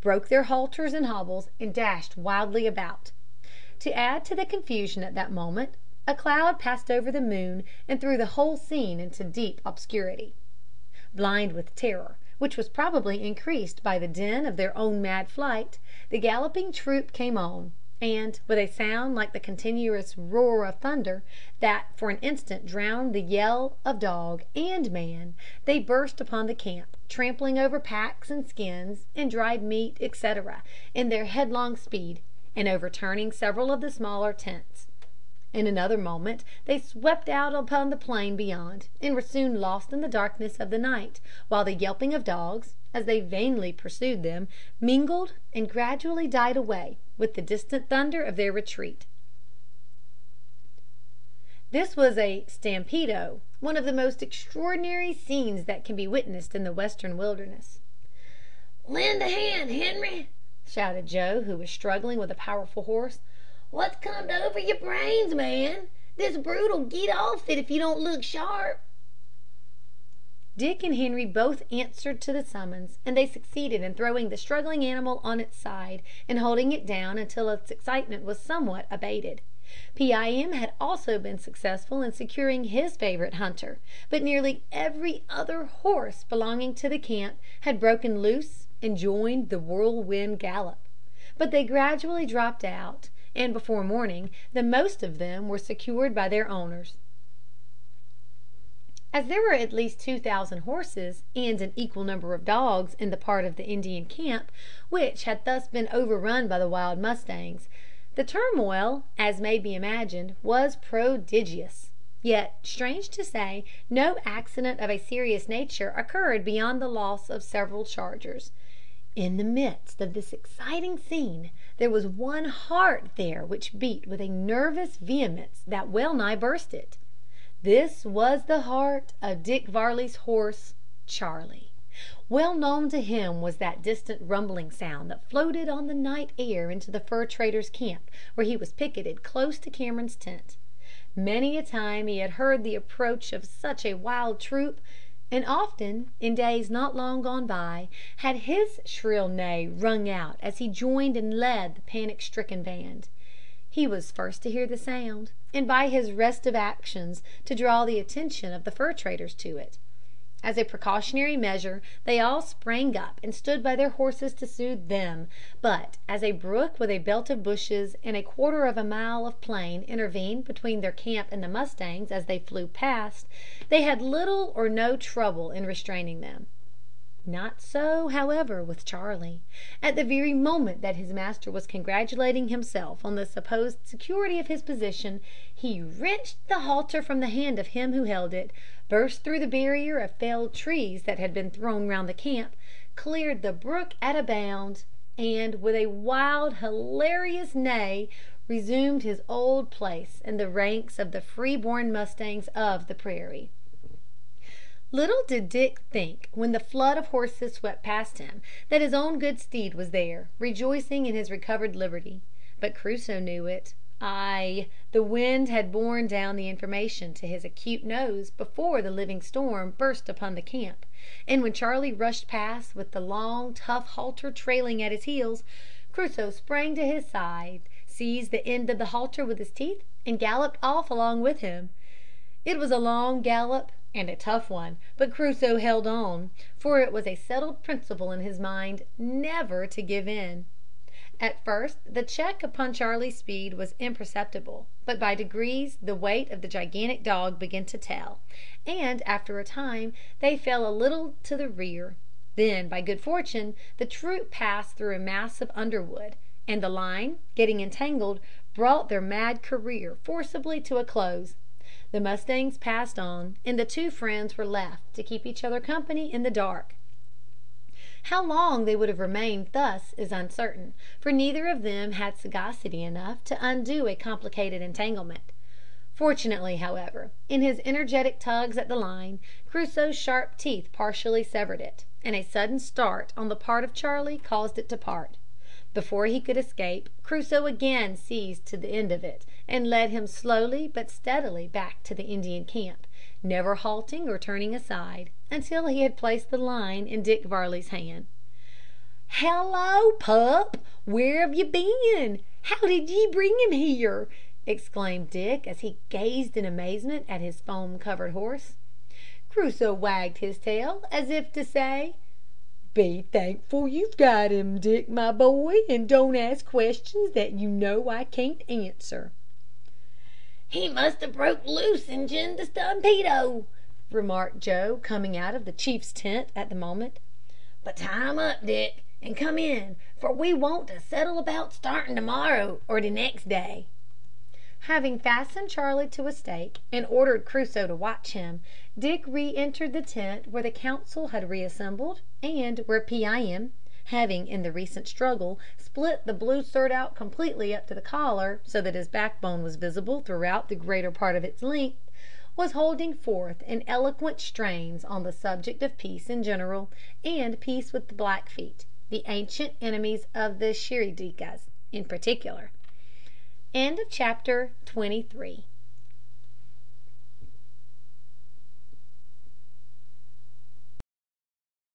broke their halters and hobbles, and dashed wildly about. To add to the confusion at that moment, a cloud passed over the moon and threw the whole scene into deep obscurity. Blind with terror, which was probably increased by the din of their own mad flight, the galloping troop came on, and, with a sound like the continuous roar of thunder, that for an instant drowned the yell of dog and man, they burst upon the camp, trampling over packs and skins, and dried meat, etc., in their headlong speed, and overturning several of the smaller tents. In another moment they swept out upon the plain beyond, and were soon lost in the darkness of the night, while the yelping of dogs, as they vainly pursued them, mingled and gradually died away with the distant thunder of their retreat. This was a stampedo, one of the most extraordinary scenes that can be witnessed in the western wilderness. "Lend a hand, Henry," shouted Joe, who was struggling with a powerful horse. "What's come over your brains, man? This brute'll git off it if you don't look sharp." Dick and Henry both answered to the summons, and they succeeded in throwing the struggling animal on its side and holding it down until its excitement was somewhat abated. Pee-eye-em had also been successful in securing his favorite hunter, but nearly every other horse belonging to the camp had broken loose and joined the whirlwind gallop. But they gradually dropped out, and before morning the most of them were secured by their owners. As there were at least 2,000 horses and an equal number of dogs in the part of the Indian camp which had thus been overrun by the wild mustangs, the turmoil, as may be imagined, was prodigious. Yet, strange to say, no accident of a serious nature occurred beyond the loss of several chargers. In the midst of this exciting scene there was one heart there which beat with a nervous vehemence that well nigh burst it. This was the heart of Dick Varley's horse, Charlie. Well known to him was that distant rumbling sound that floated on the night air into the fur trader's camp, where he was picketed close to Cameron's tent. Many a time he had heard the approach of such a wild troop, and often, in days not long gone by, had his shrill neigh rung out as he joined and led the panic-stricken band. He was first to hear the sound, and by his restive actions to draw the attention of the fur traders to it. As a precautionary measure they all sprang up and stood by their horses to soothe them, but as a brook with a belt of bushes and a quarter of a mile of plain intervened between their camp and the mustangs as they flew past, they had little or no trouble in restraining them. Not so, however, with Charlie. At the very moment that his master was congratulating himself on the supposed security of his position, he wrenched the halter from the hand of him who held it, burst through the barrier of felled trees that had been thrown round the camp, cleared the brook at a bound, and, with a wild, hilarious neigh, resumed his old place in the ranks of the free-born mustangs of the prairie. Little did Dick think, when the flood of horses swept past him, that his own good steed was there, rejoicing in his recovered liberty. But Crusoe knew it. Ay, the wind had borne down the information to his acute nose before the living storm burst upon the camp, and when Charlie rushed past with the long, tough halter trailing at his heels, Crusoe sprang to his side, seized the end of the halter with his teeth, and galloped off along with him. It was a long gallop and a tough one, but Crusoe held on, for it was a settled principle in his mind never to give in. At first the check upon Charlie's speed was imperceptible, but by degrees the weight of the gigantic dog began to tell, and after a time they fell a little to the rear. Then, by good fortune, the troop passed through a mass of underwood, and the line, getting entangled, brought their mad career forcibly to a close. The mustangs passed on, and the two friends were left to keep each other company in the dark. How long they would have remained thus is uncertain, for neither of them had sagacity enough to undo a complicated entanglement. Fortunately, however, in his energetic tugs at the line, Crusoe's sharp teeth partially severed it, and a sudden start on the part of Charlie caused it to part. Before he could escape, Crusoe again seized to the end of it, and led him slowly but steadily back to the Indian camp, never halting or turning aside, until he had placed the line in Dick Varley's hand. "Hello, pup! Where have you been? How did ye bring him here?" exclaimed Dick, as he gazed in amazement at his foam-covered horse. Crusoe wagged his tail, as if to say, "Be thankful you've got him, Dick, my boy, and don't ask questions that you know I can't answer." "He must have broke loose and jined the stampedo," remarked Joe, coming out of the chief's tent at the moment. "But tie him up, Dick, and come in, for we want to settle about starting tomorrow or the next day." Having fastened Charlie to a stake, and ordered Crusoe to watch him, Dick re-entered the tent where the council had reassembled, and where Pee-eye-em, having in the recent struggle split the blue surtout completely up to the collar, so that his backbone was visible throughout the greater part of its length, was holding forth in eloquent strains on the subject of peace in general, and peace with the Blackfeet, the ancient enemies of the Shirry-dikas, in particular. CHAPTER XXIV.